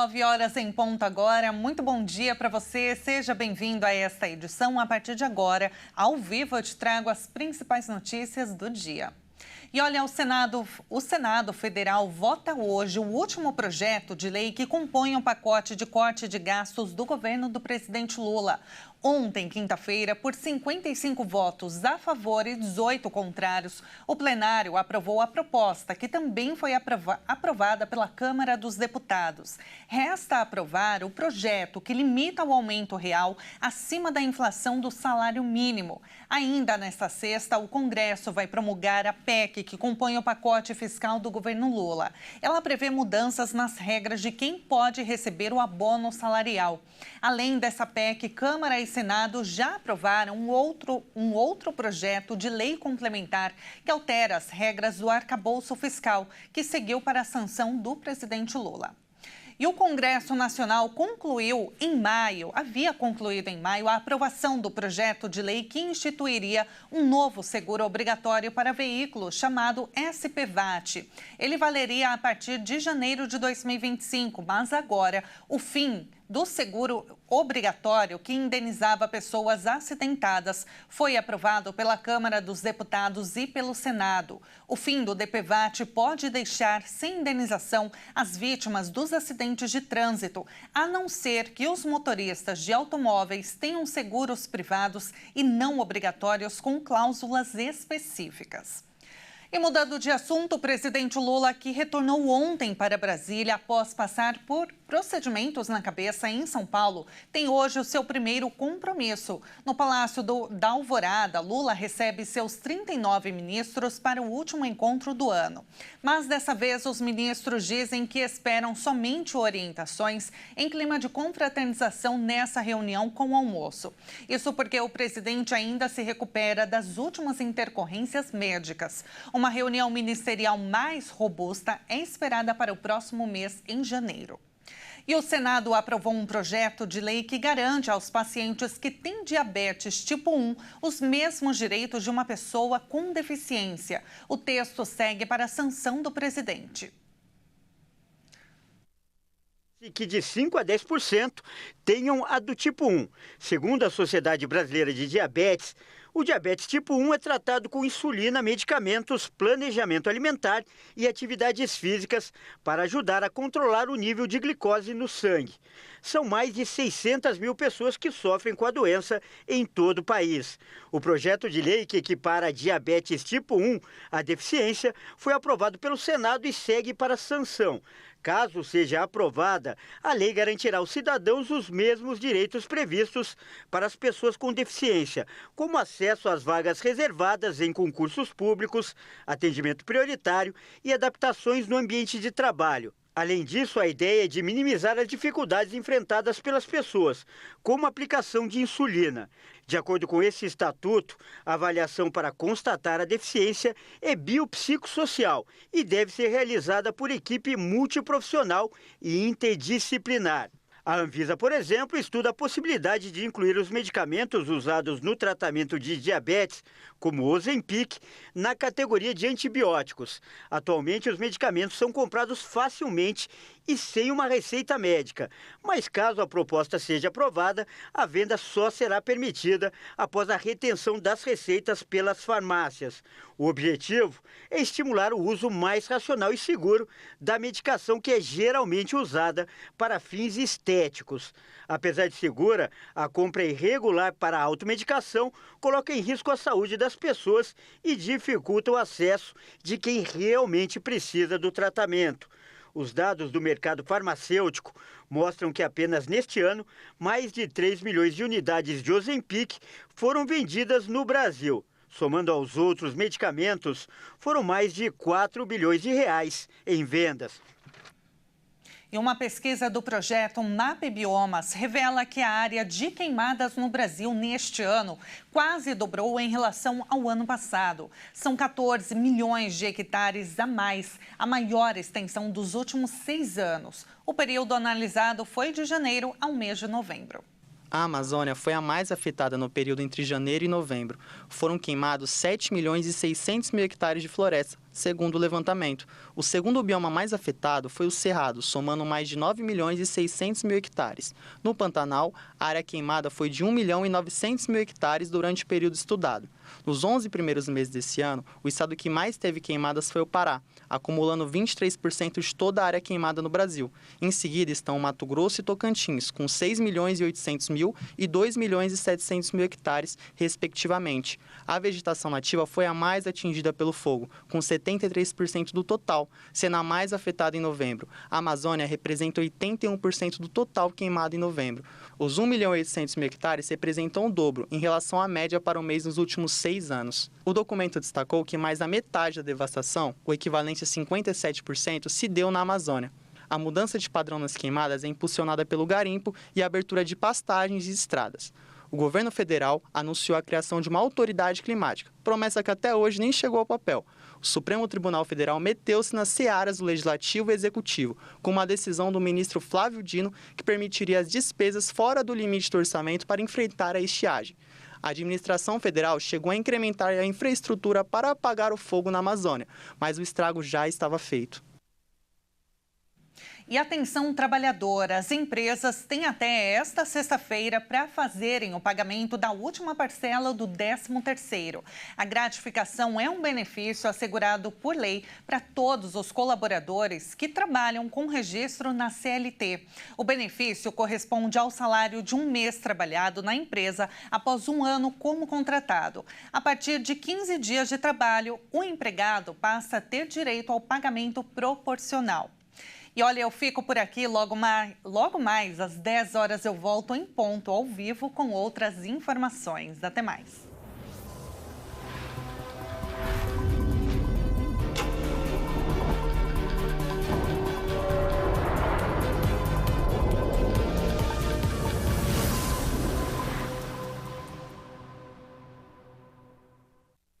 9 horas em ponto agora. Muito bom dia para você. Seja bem-vindo a esta edição. A partir de agora, ao vivo, eu te trago as principais notícias do dia. E olha, o Senado Federal vota hoje o último projeto de lei que compõe um pacote de corte de gastos do governo do presidente Lula. Ontem, quinta-feira, por 55 votos a favor e 18 contrários, o plenário aprovou a proposta, que também foi aprovada pela Câmara dos Deputados. Resta aprovar o projeto que limita o aumento real acima da inflação do salário mínimo. Ainda nesta sexta, o Congresso vai promulgar a PEC, que compõe o pacote fiscal do governo Lula. Ela prevê mudanças nas regras de quem pode receber o abono salarial. Além dessa PEC, Câmara e Senado já aprovaram um outro projeto de lei complementar que altera as regras do arcabouço fiscal, que seguiu para a sanção do presidente Lula. E o Congresso Nacional havia concluído em maio a aprovação do projeto de lei que instituiria um novo seguro obrigatório para veículos chamado SPVAT. Ele valeria a partir de janeiro de 2025, mas agora o fim do seguro obrigatório que indenizava pessoas acidentadas foi aprovado pela Câmara dos Deputados e pelo Senado. O fim do DPVAT pode deixar sem indenização as vítimas dos acidentes de trânsito, a não ser que os motoristas de automóveis tenham seguros privados e não obrigatórios com cláusulas específicas. E mudando de assunto, o presidente Lula, que retornou ontem para Brasília após passar por procedimentos na cabeça em São Paulo, tem hoje o seu primeiro compromisso. No Palácio da Alvorada, Lula recebe seus 39 ministros para o último encontro do ano. Mas dessa vez, os ministros dizem que esperam somente orientações em clima de confraternização nessa reunião com o almoço. Isso porque o presidente ainda se recupera das últimas intercorrências médicas. Uma reunião ministerial mais robusta é esperada para o próximo mês, em janeiro. E o Senado aprovou um projeto de lei que garante aos pacientes que têm diabetes tipo 1 os mesmos direitos de uma pessoa com deficiência. O texto segue para a sanção do presidente. Que de 5% a 10% tenham a do tipo 1. Segundo a Sociedade Brasileira de Diabetes, o diabetes tipo 1 é tratado com insulina, medicamentos, planejamento alimentar e atividades físicas para ajudar a controlar o nível de glicose no sangue. São mais de 600 mil pessoas que sofrem com a doença em todo o país. O projeto de lei que equipara a diabetes tipo 1 à deficiência foi aprovado pelo Senado e segue para sanção. Caso seja aprovada, a lei garantirá aos cidadãos os mesmos direitos previstos para as pessoas com deficiência, como acesso às vagas reservadas em concursos públicos, atendimento prioritário e adaptações no ambiente de trabalho. Além disso, a ideia é de minimizar as dificuldades enfrentadas pelas pessoas, como a aplicação de insulina. De acordo com esse estatuto, a avaliação para constatar a deficiência é biopsicossocial e deve ser realizada por equipe multiprofissional e interdisciplinar. A Anvisa, por exemplo, estuda a possibilidade de incluir os medicamentos usados no tratamento de diabetes, como o Ozempic, na categoria de antibióticos. Atualmente, os medicamentos são comprados facilmente e sem uma receita médica. Mas caso a proposta seja aprovada, a venda só será permitida após a retenção das receitas pelas farmácias. O objetivo é estimular o uso mais racional e seguro da medicação que é geralmente usada para fins estéticos. Apesar de segura, a compra irregular para a automedicação coloca em risco a saúde das pessoas e dificulta o acesso de quem realmente precisa do tratamento. Os dados do mercado farmacêutico mostram que apenas neste ano, mais de 3 milhões de unidades de Ozempic foram vendidas no Brasil. Somando aos outros medicamentos, foram mais de 4 bilhões de reais em vendas. E uma pesquisa do projeto MAP Biomas revela que a área de queimadas no Brasil neste ano quase dobrou em relação ao ano passado. São 14 milhões de hectares a mais, a maior extensão dos últimos 6 anos. O período analisado foi de janeiro ao mês de novembro. A Amazônia foi a mais afetada no período entre janeiro e novembro. Foram queimados 7 milhões e 600 mil hectares de floresta, segundo o levantamento. O segundo bioma mais afetado foi o Cerrado, somando mais de 9.600.000 hectares. No Pantanal, a área queimada foi de 1.900.000 hectares durante o período estudado. Nos 11 primeiros meses desse ano, o estado que mais teve queimadas foi o Pará, acumulando 23% de toda a área queimada no Brasil. Em seguida estão Mato Grosso e Tocantins, com 6.800.000 e 2.700.000 hectares, respectivamente. A vegetação nativa foi a mais atingida pelo fogo, com 73% do total, sendo a mais afetada em novembro. A Amazônia representa 81% do total queimado em novembro. Os 1.800.000 hectares representam o dobro em relação à média para o mês nos últimos 6 anos. O documento destacou que mais da metade da devastação, o equivalente a 57%, se deu na Amazônia. A mudança de padrão nas queimadas é impulsionada pelo garimpo e a abertura de pastagens e estradas. O governo federal anunciou a criação de uma autoridade climática, promessa que até hoje nem chegou ao papel. O Supremo Tribunal Federal meteu-se nas searas do Legislativo e Executivo, com uma decisão do ministro Flávio Dino que permitiria as despesas fora do limite do orçamento para enfrentar a estiagem. A administração federal chegou a incrementar a infraestrutura para apagar o fogo na Amazônia, mas o estrago já estava feito. E atenção, trabalhadoras, empresas têm até esta sexta-feira para fazerem o pagamento da última parcela do 13º. A gratificação é um benefício assegurado por lei para todos os colaboradores que trabalham com registro na CLT. O benefício corresponde ao salário de um mês trabalhado na empresa após um ano como contratado. A partir de 15 dias de trabalho, o empregado passa a ter direito ao pagamento proporcional. E olha, eu fico por aqui, logo mais às 10 horas eu volto em ponto ao vivo com outras informações. Até mais.